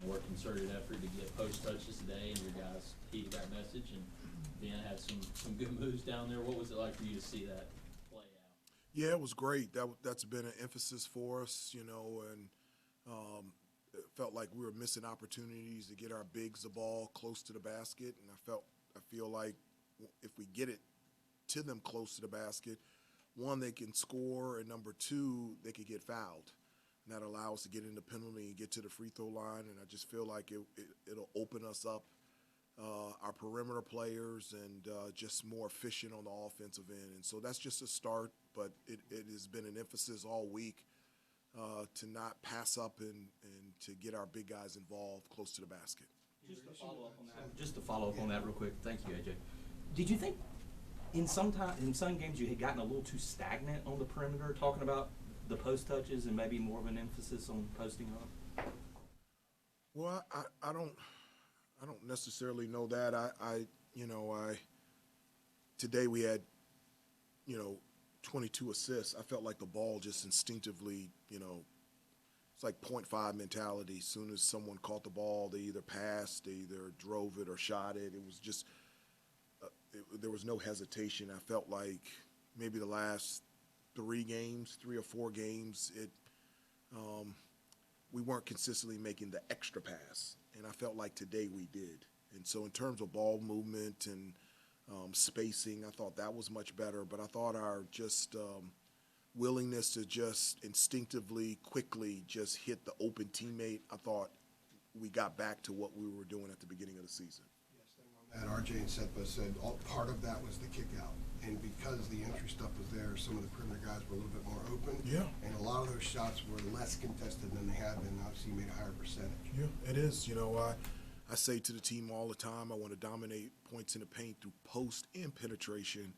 more concerted effort to get post touches today, and your guys heeded that message, and Ben had some good moves down there. What was it like for you to see that play out? Yeah, it was great. That's been an emphasis for us, and it felt like we were missing opportunities to get our bigs the ball close to the basket, and I feel like if we get it to them close to the basket, one, they can score, and number two, they could get fouled. And that allows us to get in the penalty and get to the free throw line, and I just feel like it'll open us up, our perimeter players, and just more efficient on the offensive end. And so that's just a start, but it has been an emphasis all week to not pass up and to get our big guys involved close to the basket. Just to follow up on that real quick. Thank you, AJ. Did you think in some games you had gotten a little too stagnant on the perimeter, talking about the post touches and maybe more of an emphasis on posting up? Well, I don't necessarily know that. Today we had 22 assists. I felt like the ball just instinctively, it's like 0.5 mentality. As soon as someone caught the ball, they either passed, they either drove it or shot it. It was just there was no hesitation. I felt like maybe the last 3 or 4 games, we weren't consistently making the extra pass, and I felt like today we did. And so in terms of ball movement and spacing, I thought that was much better, but I thought our just willingness to just instinctively, quickly just hit the open teammate, I thought we got back to what we were doing at the beginning of the season. Yes, on that, RJ and Setba said part of that was the kick out. And because the entry stuff was there, some of the perimeter guys were a little bit more open. Yeah. And a lot of those shots were less contested than they had been. Obviously, you made a higher percentage. Yeah, it is. I say to the team all the time, I want to dominate points in the paint through post and penetration.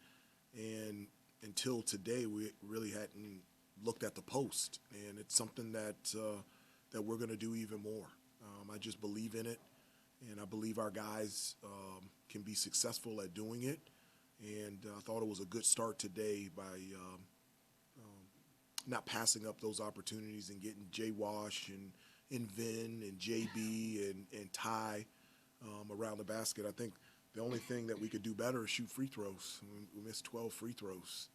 And until today, we really hadn't looked at the post. And it's something that we're going to do even more. I just believe in it. And I believe our guys can be successful at doing it. And I thought it was a good start today by not passing up those opportunities and getting Jay Wash and Vin and JB and Ty around the basket. I think the only thing that we could do better is shoot free throws. We missed 12 free throws,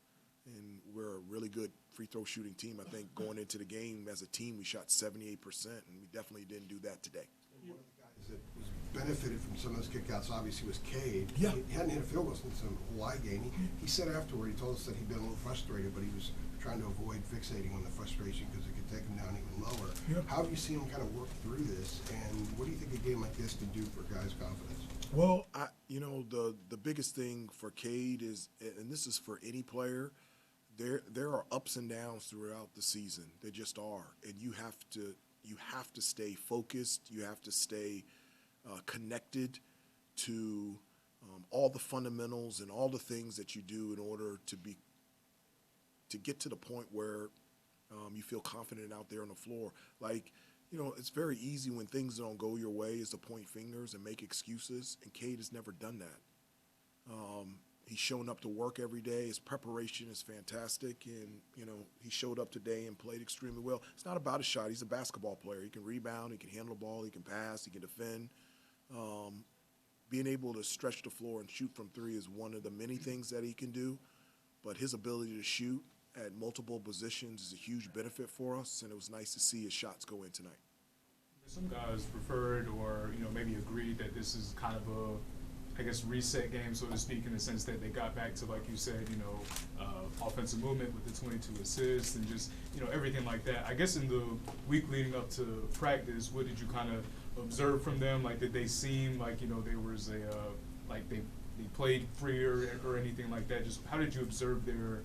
and we're a really good free throw shooting team. I think going into the game as a team, we shot 78%, and we definitely didn't do that today. One of the guys that was benefited from some of those kickouts obviously was Cade. Yeah. He hadn't hit a field goal since the Hawaii game. He said afterward, he told us that he'd been a little frustrated, but he was trying to avoid fixating on the frustration because it could take him down even lower. Yeah. How have you seen him kind of work through this, and what do you think a game like this can do for guys' confidence? Well, the biggest thing for Cade is, and this is for any player, there are ups and downs throughout the season. There just are, and you have to stay focused. You have to stay connected to all the fundamentals and all the things that you do in order to get to the point where you feel confident out there on the floor. Like, it's very easy when things don't go your way is to point fingers and make excuses, and Cade has never done that. He's shown up to work every day. His preparation is fantastic, and, he showed up today and played extremely well. It's not about a shot. He's a basketball player. He can rebound, he can handle the ball, he can pass, he can defend. Being able to stretch the floor and shoot from 3 is one of the many things that he can do, but his ability to shoot at multiple positions is a huge benefit for us, and it was nice to see his shots go in tonight. Some guys referred or, maybe agreed that this is kind of a, reset game, so to speak, in the sense that they got back to, like you said, offensive movement with the 22 assists and just, everything like that. I guess in the week leading up to practice, what did you kind of observe from them? Like, did they seem like, there was they played freer or anything like that? Just how did you observe their,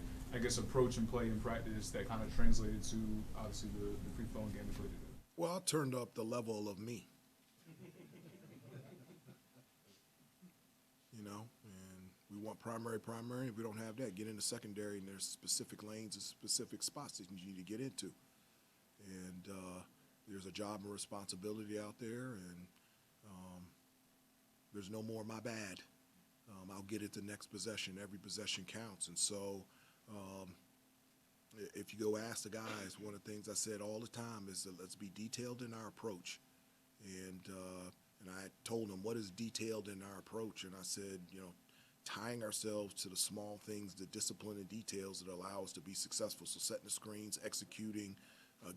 approach and play in practice that kind of translated to, obviously, the free-flowing game they played today? Well, I turned up the level of me. And we want primary. If we don't have that, get into secondary, and there's specific lanes and specific spots that you need to get into. And there's a job and responsibility out there, and there's no more my bad. I'll get it the next possession. Every possession counts. And so if you go ask the guys, one of the things I said all the time is that let's be detailed in our approach. And I told them what is detailed in our approach, and I said, tying ourselves to the small things, the discipline and details that allow us to be successful. So setting the screens, executing,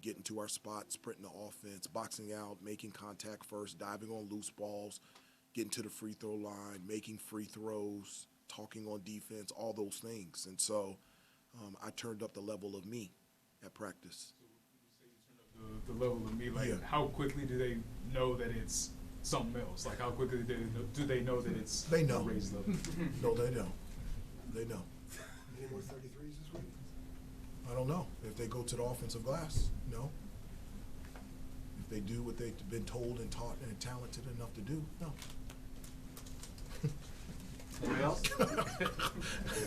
getting to our spot, sprinting the offense, boxing out, making contact first, diving on loose balls, getting to the free throw line, making free throws, talking on defense, all those things. And so I turned up the level of me at practice. The level of me, like, Yeah. how quickly do they know that it's something else? Like, how quickly do they know that it's They know. a raised level? No, they don't. They know. Any more 33s this week? I don't know. If they go to the offensive glass, no. If they do what they've been told and taught and talented enough to do, no. Anything else?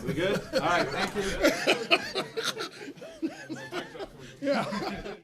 We good? All right, thank you. Yeah.